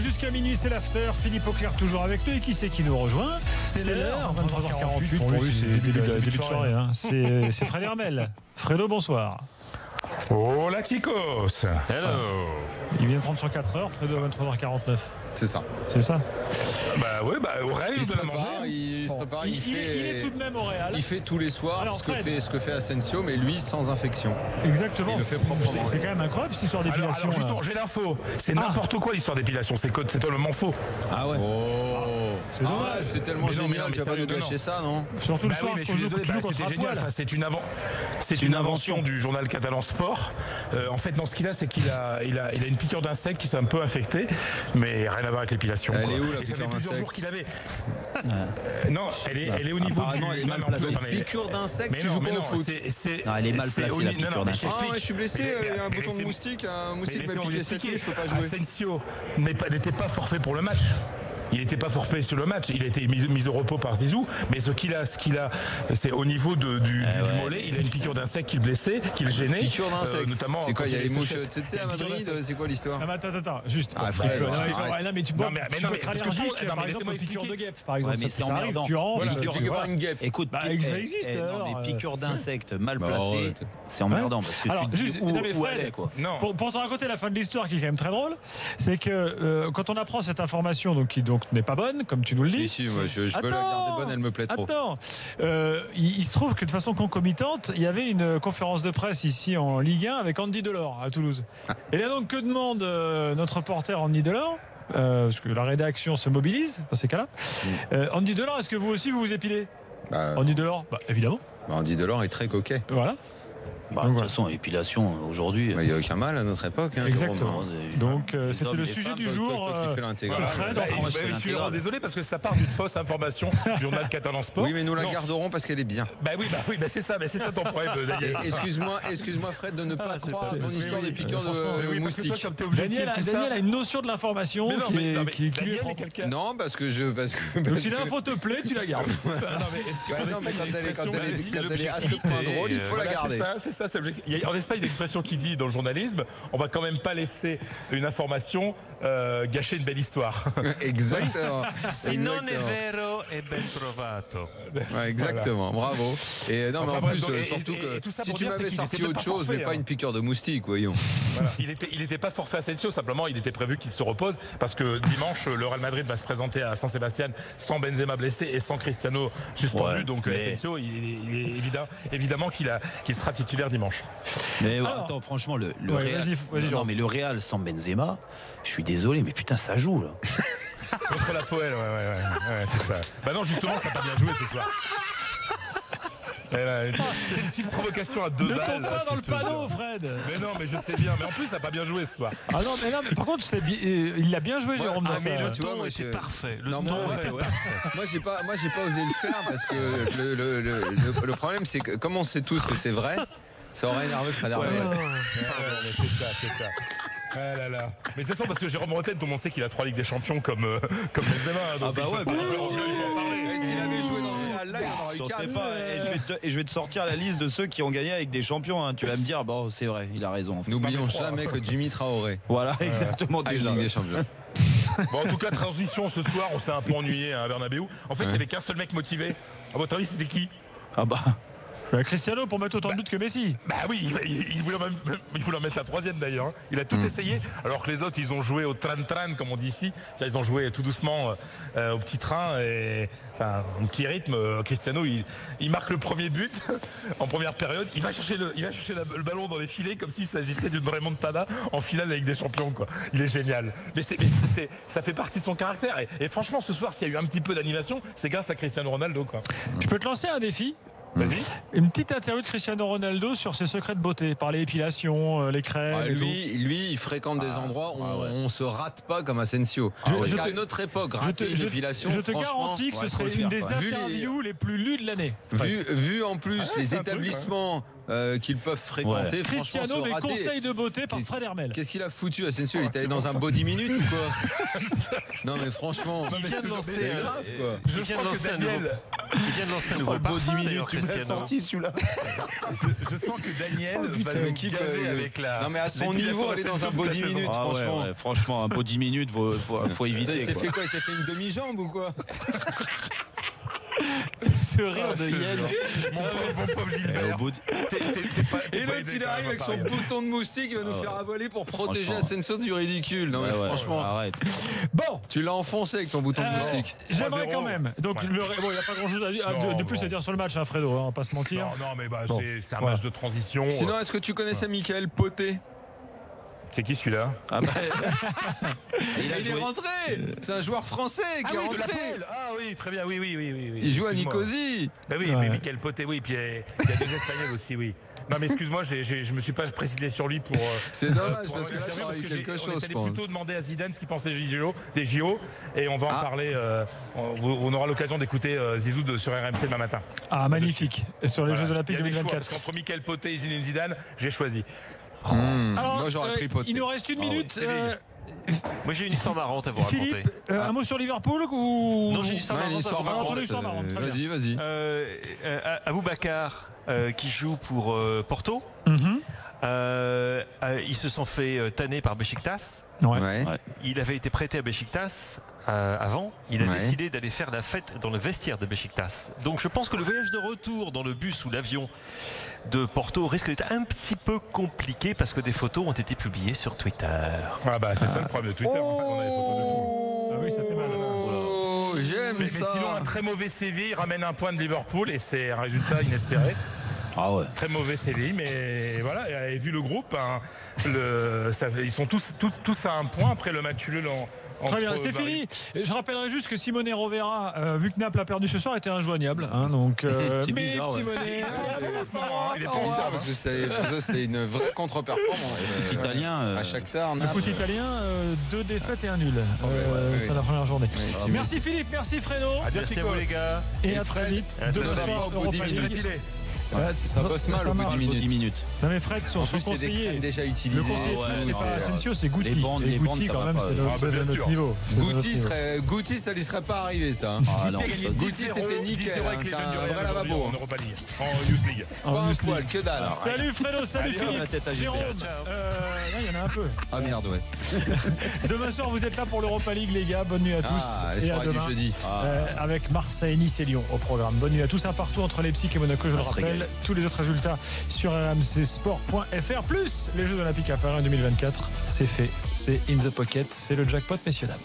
jusqu'à minuit, c'est l'after. Philippe Auclair toujours avec nous. Et qui c'est qui nous rejoint? C'est l'heure, 23h48. Pour lui, c'est début de soirée. Hein. C'est Fred Hermel. Fredo, bonsoir. Hola chicos. Hello. Il vient de prendre sur 4 heures, Fredo à 23h49. C'est ça. C'est ça. Bah ouais, au Real, il se prépare, il est tout de même au Real. Il fait tous les soirs. Alors, ce que fait Asensio, mais lui sans infection. Exactement. Il le fait proprement. C'est quand même incroyable cette histoire d'épilation. Alors justement, j'ai l'info. C'est n'importe quoi l'histoire d'épilation. C'est totalement faux. Ah ouais. C'est dommage. C'est tellement génial, tu vas pas nous gâcher ça, non? Surtout le soir, oui, mais je suis désolé, c'était génial. Enfin, c'est une invention du journal catalan Sport. En fait, dans ce qu'il a, c'est qu'il a une piqûre d'insecte qui s'est un peu infectée, mais rien à voir avec l'épilation. Elle est où la piqûre d'insecte? Ça fait plusieurs jours qu'il avait. Non, elle est au niveau du. Elle est mal placée. Piqûre d'insecte, tu joues pas au foot. Elle est mal placée la piqûre d'insecte. Ah ouais, je suis blessé, il y a un bouton de moustique, un moustique m'a piqué cette nuit, je peux pas jouer. Asensio n'était pas forfait pour le match. Il n'était pas forfait sur le match, il a été mis au repos par Zizou, mais ce qu'il a, c'est au niveau du mollet, il a une piqûre d'insecte qui le blessait, qui le gênait. Piqûre d'insecte. Notamment. C'est quoi, il y a les mouches tsetse à Madrid, c'est quoi l'histoire? Attends, juste. Ah, Fred, non, mais tu peux être allergique, par exemple, une piqûre de guêpe, par exemple. Mais c'est emmerdant. Tu rentres, tu vois une guêpe. Écoute, ça existe. Non, mais piqûre d'insectes mal placées, c'est emmerdant parce que tu dis où aller, quoi. Pour te raconter la fin de l'histoire qui est quand même très drôle, c'est que quand on apprend cette information qui n'est pas bonne, comme tu nous le dis. Si, moi, je peux la garder bonne, elle me plaît trop. Attends, il se trouve que de façon concomitante, il y avait une conférence de presse ici en Ligue 1 avec Andy Delors à Toulouse. Et là donc, que demande notre reporter Andy Delors, parce que la rédaction se mobilise dans ces cas-là. Andy Delors, est-ce que vous aussi vous épilez? Andy Delors, évidemment. Andy Delors est très coquet. Voilà. De toute façon, l'épilation aujourd'hui. Il n'y a aucun mal à notre époque. Exactement. Donc, c'était le sujet du jour. Je suis vraiment désolé parce que ça part d'une fausse information du journal catalan Sport. Oui, mais nous la garderons parce qu'elle est bien. C'est ça ton problème, Daniel. Excuse-moi, Fred, de ne pas croire à ton histoire des piqûres de moustiques. Daniel a une notion de l'information qui lui est propre. Non, parce que donc si l'info te plaît, tu la gardes. Non, mais quand elle est à ce point drôle, il faut la garder. Il y a en Espagne une expression qui dit dans le journalisme, on va quand même pas laisser une information gâcher une belle histoire. Exactement. Si non è vero è ben trovato. Exactement, bravo. Et non, mais en plus, surtout que si tu m'avais sorti autre chose, mais pas une piqûre de moustique, voyons. Voilà. Il était pas forfait à Asensio, simplement il était prévu qu'il se repose parce que dimanche le Real Madrid va se présenter à San Sebastián sans Benzema blessé et sans Cristiano suspendu. Donc Asensio, il est évidemment qu'il sera titulaire dimanche. Mais attends, franchement, le Real, mais le Real sans Benzema, je suis désolé, mais putain, ça joue là. Contre la Poel, ouais, c'est ça. Non, justement, ça n'a pas bien joué ce soir. C'est une petite provocation à 2 balles. Ne tombe pas dans le panneau, Fred. Mais non, mais je sais bien. Mais en plus, ça n'a pas bien joué ce soir. Ah non, mais par contre, il a bien joué, Jérôme. Mais le ton était parfait. Moi, j'ai pas osé le faire parce que le problème, c'est que comme on sait tous que c'est vrai, ça aurait énervé Fred Hermel. C'est ça. Ah là là. Mais de toute façon, parce que Jérôme Rotten, tout le monde sait qu'il a 3 Ligues des Champions comme Benzema. S'il avait joué dans ce Real là, il aurait eu 4. Et je vais te sortir la liste de ceux qui ont gagné avec des champions. Tu vas me dire, bon, c'est vrai, il a raison. N'oublions jamais que Jimmy Traoré. Voilà, exactement, a une Ligue des Champions. Bon, en tout cas, transition ce soir, on s'est un peu ennuyé à Bernabéu. En fait, il n'y avait qu'un seul mec motivé. À votre avis, c'était qui? Cristiano pour mettre autant de buts que Messi. Oui, il voulait en mettre la 3e d'ailleurs. Il a tout essayé, alors que les autres ils ont joué au tran-tran comme on dit ici. Ils ont joué tout doucement au petit train et un petit rythme. Cristiano il marque le premier but en première période. Il va chercher le ballon dans les filets comme s'il s'agissait d'une remontada en finale avec des champions quoi. Il est génial. Mais ça fait partie de son caractère et franchement ce soir s'il y a eu un petit peu d'animation, c'est grâce à Cristiano Ronaldo quoi. Je peux te lancer un défi. Vas-y. Une petite interview de Cristiano Ronaldo sur ses secrets de beauté, par les épilations, les crèmes. Lui, il fréquente des endroits où on se rate pas comme Asensio. À notre époque, rater une épilation, je te garantis que ce serait une des interviews les plus lues de l'année. Vu en plus les établissements qu'ils peuvent fréquenter. Cristiano, mais conseil de beauté par Fred Hermel. Qu'est-ce qu'il a foutu, Asensio? Il est allé dans un body minute ou quoi? Non mais franchement, il vient de lancer un nouveau body minute. Tu m'as sorti celui-là. Je sens que Daniel va nous gaver avec la. Non mais à son niveau, aller dans un body minute, franchement. Franchement, un body minute, faut éviter. Il s'est fait quoi? Il s'est fait une demi-jambe ou quoi? Ce rire de Yann. Mon pauvre Gilbert. Et l'autre, il arrive avec son bouton de moustique, il va nous faire avaler pour protéger Asensio du ridicule. Non mais franchement, arrête. Bon, tu l'as enfoncé avec ton bouton de moustique. J'aimerais quand même. Donc il n'y a pas grand-chose de plus à dire sur le match, hein, Fredo, on va pas se mentir. Non, mais c'est un match de transition. Sinon, est-ce que tu connaissais Michael Poté? C'est qui celui-là? Il est rentré. C'est un joueur français qui est rentré. Ah oui, très bien, oui. Il joue à Nicosie. Bah oui, mais Michael Poté, oui, puis il y a 2 Espagnols aussi, oui. Non mais excuse-moi, je me suis pas précipité sur lui pour. C'est dommage parce que là, il y a eu quelque chose. On allait plutôt demander à Zidane ce qu'il pensait des JO et on va en parler. On aura l'occasion d'écouter Zizou sur RMC demain matin. Ah magnifique. Et sur les Jeux Olympiques 2024. Parce qu'entre Michael Poté et Zinedine Zidane, j'ai choisi. Alors, moi j'aurais pris Poté. Il nous reste une minute. Moi j'ai une histoire marrante à vous raconter. Philippe, un mot sur Liverpool ou... Non, j'ai une histoire marrante. Vas-y. Aboubacar qui joue pour Porto. Ils se sont fait tanner par Beşiktaş. Il avait été prêté à Beşiktaş avant. Il a décidé d'aller faire la fête dans le vestiaire de Beşiktaş. Donc je pense que le voyage de retour dans le bus ou l'avion de Porto risque d'être un petit peu compliqué parce que des photos ont été publiées sur Twitter. Ah bah c'est ça le problème de Twitter. On a des photos de tout. Ah oui, ça fait mal. Mais sinon un très mauvais CV, il ramène un point de Liverpool et c'est un résultat inespéré. Ah ouais. Très mauvais CV, mais voilà, et vu le groupe, ils sont tous à un point après le match nul Très bien, c'est fini. Je rappellerai juste que Simone Rovera, vu que Naples a perdu ce soir, était injoignable. Donc, c'est bizarre. Il est bizarre parce que c'est une vraie contre-performance. Italien. À Shakhtar. Le foot italien, 2 défaites et un nul sur la première journée. Merci Philippe, merci Fredo. Merci à vous les gars. Et à très vite. Demain soir, Europa League. Ça bosse mal au bout de 10 minutes. Non mais Fred, son conseiller déjà utilisé. Le conseiller, c'est pas Asensio, c'est Guti. Les bandes, quand même, c'est de notre niveau. Guti, ça lui serait pas arrivé ça. Guti, c'était nickel. C'est un vrai lavabo. En Europa League, en Youth League. Pas un poil, que dalle. Salut Fredo, salut Philippe. Jérôme, il y en a un peu. Ah merde, ouais. Demain soir, vous êtes là pour l'Europa League, les gars. Bonne nuit à tous. Et à demain, du jeudi. Avec Marseille, Nice et Lyon au programme. Bonne nuit à tous, un partout entre Leipzig et Monaco, je le rappelle. Tous les autres résultats sur rmcsport.fr plus les Jeux Olympiques à Paris en 2024. C'est fait, c'est in the pocket, c'est le jackpot, messieurs dames.